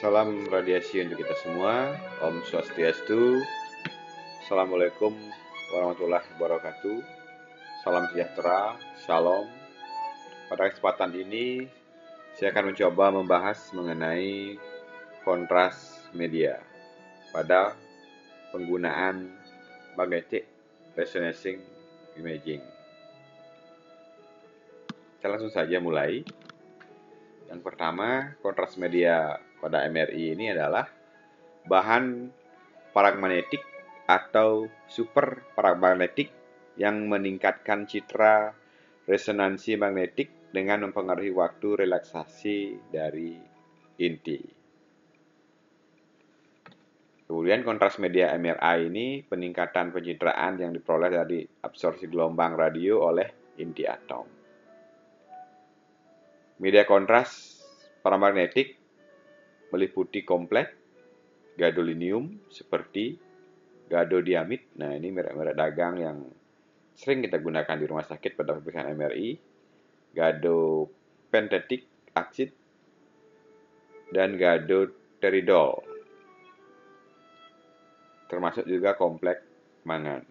Salam radiasi untuk kita semua. Om Swastiastu. Assalamualaikum warahmatullahi wabarakatuh. Salam sejahtera, shalom. Pada kesempatan ini, saya akan mencoba membahas mengenai kontras media pada penggunaan magnetic resonance imaging. Kita langsung saja mulai. Yang pertama, kontras media pada MRI ini adalah bahan paramagnetik atau super paramagnetik yang meningkatkan citra resonansi magnetik dengan mempengaruhi waktu relaksasi dari inti. Kemudian kontras media MRI ini peningkatan pencitraan yang diperoleh dari absorpsi gelombang radio oleh inti atom. Media kontras paramagnetik meliputi kompleks gadolinium seperti gadodiamid. Nah, ini merek-merek dagang yang sering kita gunakan di rumah sakit pada pemeriksaan MRI. Gadopentetic acid dan gadoteridol. Termasuk juga kompleks mangan.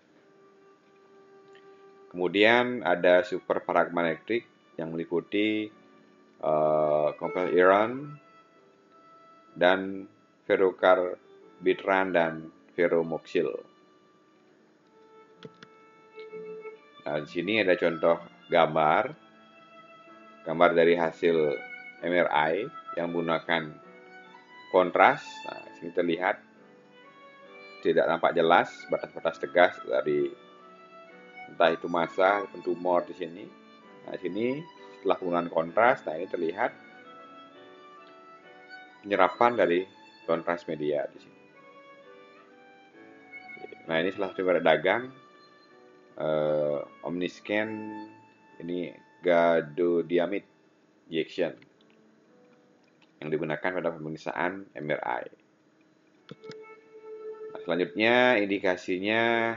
Kemudian ada super paramagnetik yang meliputi kompleks iron dan ferrokarbitran dan ferromoksil. Nah, di sini ada contoh gambar dari hasil MRI yang menggunakan kontras. Nah, di sini terlihat tidak nampak jelas batas-batas tegas dari entah itu massa ataupun tumor di sini. Nah, di sini setelah penggunaan kontras, nah ini terlihat penyerapan dari kontras media di sini. Nah, ini salah satu merek dagang Omniscan, ini gadodiamid injection yang digunakan pada pemeriksaan MRI. Nah, selanjutnya indikasinya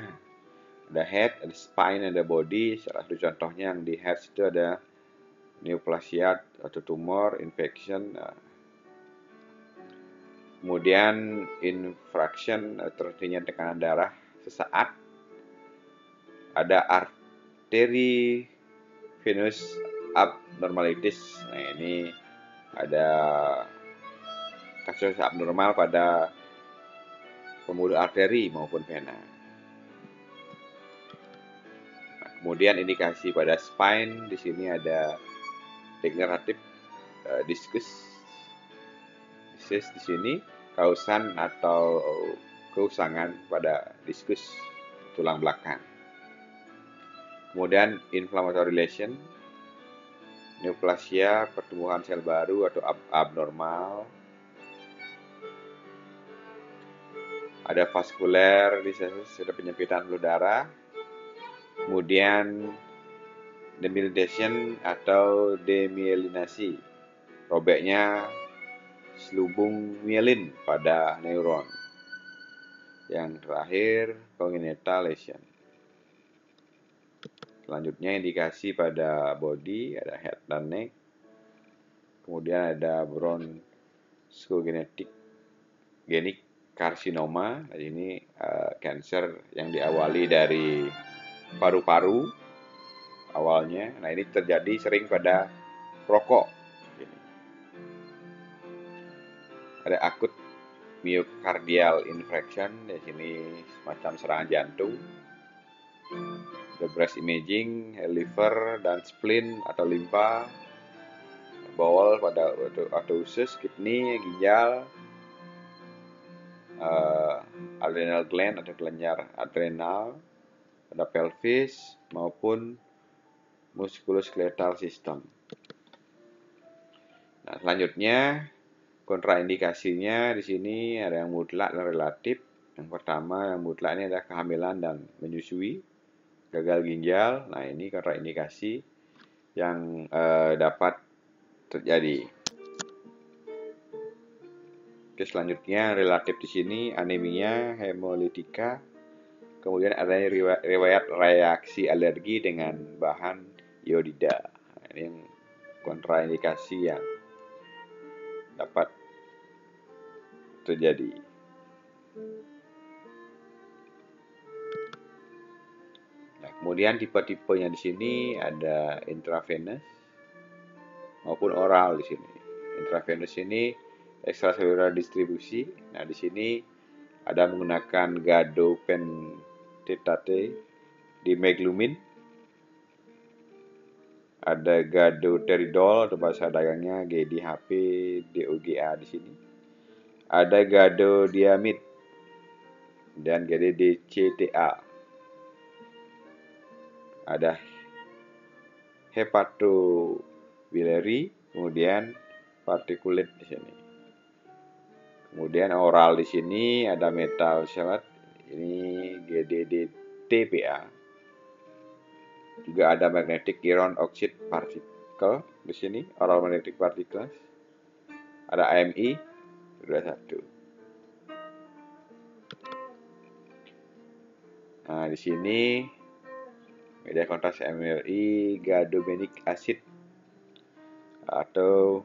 ada head, ada spine, ada body. Salah satu contohnya yang di head itu ada neoplasia atau tumor, infection. Kemudian infraction, artinya tekanan darah sesaat. Ada arteri venous abnormalitis. Nah, ini ada kasus abnormal pada pembuluh arteri maupun vena. Nah, kemudian indikasi pada spine, di sini ada degenerative discus di sini, kausan atau keusangan pada diskus tulang belakang. Kemudian inflammatory lesion, neoplasia, pertumbuhan sel baru atau abnormal. Ada vascular disease, ada penyempitan pembuluh darah. Kemudian demyelination atau demyelinasi, robeknya selubung mielin pada neuron. Yang terakhir, congenital lesion. Selanjutnya indikasi pada body, ada head dan neck. Kemudian ada bronchogenetic karsinoma. Ini cancer yang diawali dari paru-paru awalnya. Nah, ini terjadi sering pada rokok. Ada akut myocardial infarction, di sini semacam serangan jantung. The breast imaging, liver dan spleen atau limpa, bowel pada atau usus, kidney, ginjal, adrenal gland atau kelenjar adrenal, pada pelvis maupun musculoskeletal system. Nah, selanjutnya kontraindikasinya di sini ada yang mutlak dan relatif. Yang pertama yang mutlak ini adalah kehamilan dan menyusui, gagal ginjal. Nah, ini kontraindikasi yang dapat terjadi. Oke, selanjutnya relatif di sini anemia, hemolitika, kemudian adanya riwayat reaksi alergi dengan bahan iodida. Nah, ini yang kontraindikasi yang dapat terjadi. Nah, kemudian tipe-tipenya di sini ada intravenous maupun oral di sini. Intravenous ini ekstraseluler distribusi. Nah, di sini ada menggunakan gadopentetate di meglumin, ada gadoteridol atau bahasa dagangnya GDHP DOGA di sini. Ada gadodiamid dan GDDCTA. Ada hepatobiliary, kemudian partikulat di sini. Kemudian oral di sini ada metal salat, ini GDDTPA. Juga ada magnetic iron oxide particle di sini, oral magnetic particles. Ada AMI 21. Nah, di sini media kontras MRI gadobenic acid atau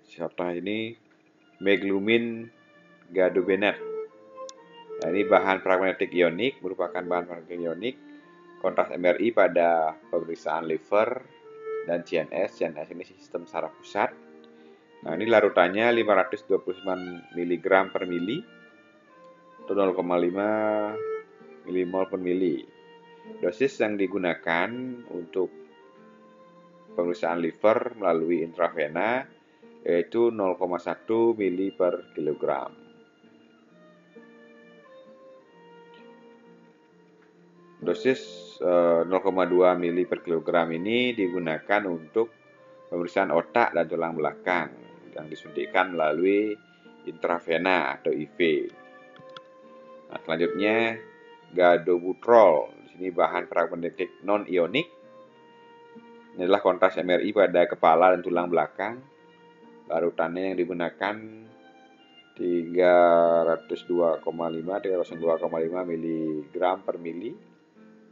contoh ini meglumin gadobenat. Nah, ini bahan pragmatic ionik, merupakan bahan pragmatic ionik kontras MRI pada pemeriksaan liver dan CNS. CNS ini sistem saraf pusat. Nah, ini larutannya 529 mg per mili atau 0,5 milimol per mili. Dosis yang digunakan untuk pemeriksaan liver melalui intravena yaitu 0,1 mili per kilogram. Dosis 0,2 mili per kilogram ini digunakan untuk pemeriksaan otak dan tulang belakang yang disuntikkan melalui intravena atau IV. Nah, selanjutnya gadobutrol. Di sini bahan pragmatic non-ionik. Ini adalah kontras MRI pada kepala dan tulang belakang. Larutannya yang digunakan 302,5 mg per mili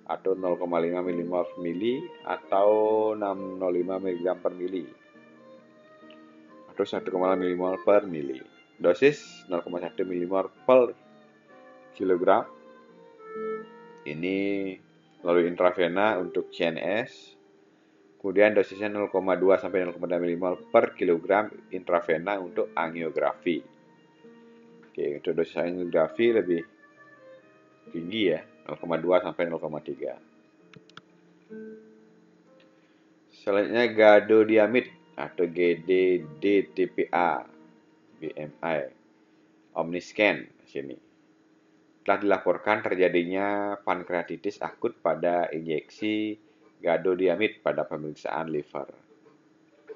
atau 0,5 milimol per mili atau 605 mg per mili atau 1,5 milimol per mili. Dosis 0,1 milimol per kilogram. Ini melalui intravena untuk CNS. Kemudian dosisnya 0,2 sampai 0,3 milimol per kilogram intravena untuk angiografi. Oke, untuk dosis angiografi lebih tinggi ya, 0,2 sampai 0,3. Selanjutnya gadodiamid atau GDDTPA BMI Omniscan di sini. Telah dilaporkan terjadinya pankreatitis akut pada injeksi gadodiamid pada pemeriksaan liver.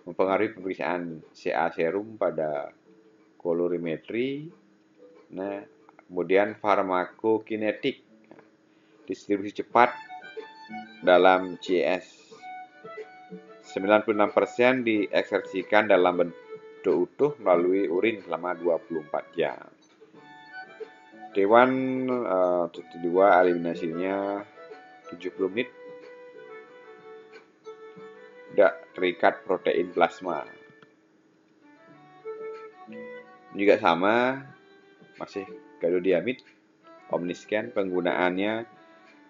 Mempengaruhi pemeriksaan CA serum pada kolorimetri. Nah, kemudian farmakokinetik, distribusi cepat dalam CS. 96% diekskresikan dalam bentuk utuh melalui urin selama 24 jam. Dewan 2 eliminasinya 70 menit. Tidak terikat protein plasma. Juga sama, masih gadodiamid Omniscan, penggunaannya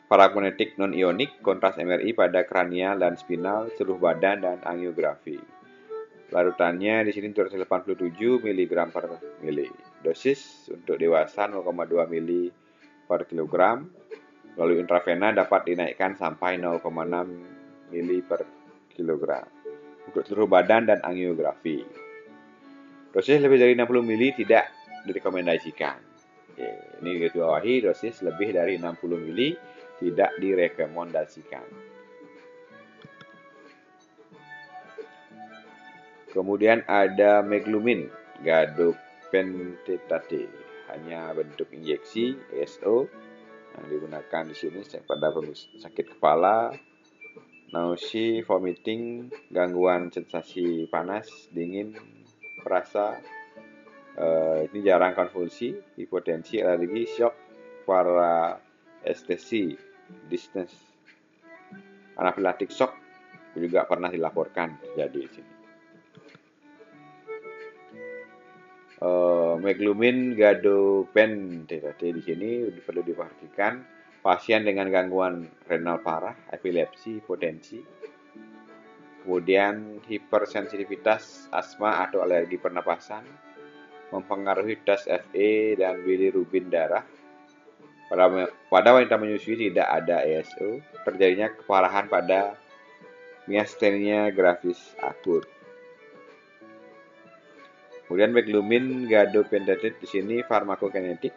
paramagnetik non-ionik, kontras MRI pada kranial dan spinal, seluruh badan, dan angiografi. Larutannya di sini 287 mg per mili. Dosis untuk dewasa 0,2 mili per kilogram. Lalu intravena dapat dinaikkan sampai 0,6 mili per kilogram untuk seluruh badan dan angiografi. Dosis lebih dari 60 mili tidak direkomendasikan. Oke, ini digarisbawahi, dosis lebih dari 60 mili tidak direkomendasikan. Kemudian ada meglumin gadopentetate, hanya bentuk injeksi ESO yang digunakan di sini pada sakit kepala, nausea, vomiting, gangguan sensasi panas, dingin, perasa. Ini jarang konvulsi, hipotensi, alergi, shock, paraestesi, distance, anafilaktik shock juga pernah dilaporkan terjadi di sini. Meglumin gadopentatide di sini perlu diperhatikan pasien dengan gangguan renal parah, epilepsi, hipotensi, kemudian hipersensitivitas, asma atau alergi pernapasan, mempengaruhi tes Fe dan bilirubin darah. Pada wanita menyusui tidak ada ESO, terjadinya keparahan pada miastenia gravis akut. Kemudian Meglumin gadopentatide di sini farmakokinetik,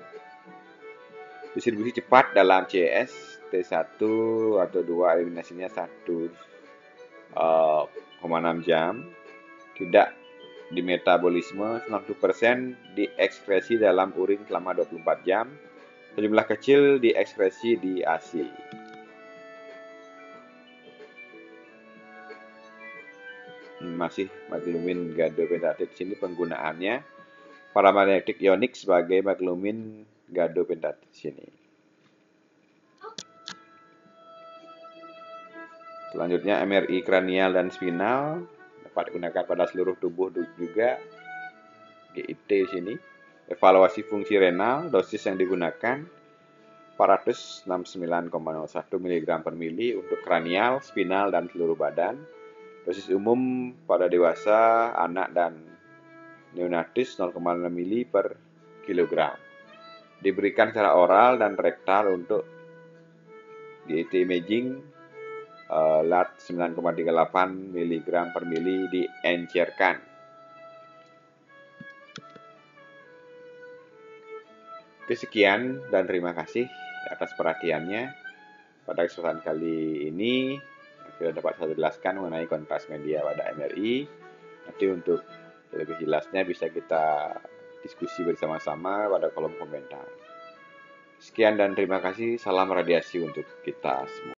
distribusi cepat dalam CS, T1 atau 2 eliminasinya 1,6 jam, tidak di metabolisme, 90% diekskresi dalam urin selama 24 jam, sejumlah kecil diekskresi di ASI. Masih Meglumin gadopentatide di sini penggunaannya paramagnetic ionic sebagai Meglumin gadopentatide di sini. Selanjutnya MRI kranial dan spinal dapat digunakan pada seluruh tubuh juga. GIT di sini. Evaluasi fungsi renal, dosis yang digunakan 469,01 mg per mili untuk kranial, spinal, dan seluruh badan. Dosis umum pada dewasa, anak, dan neonatus 0,6 mili per kilogram. Diberikan secara oral dan rektal untuk GIT imaging, LAT 9,38 mg per mili diencerkan. Sekian dan terima kasih atas perhatiannya. Pada kesempatan kali ini sudah dapat saya jelaskan mengenai kontras media pada MRI. Nanti untuk lebih jelasnya bisa kita diskusi bersama-sama pada kolom komentar. Sekian dan terima kasih. Salam radiasi untuk kita semua.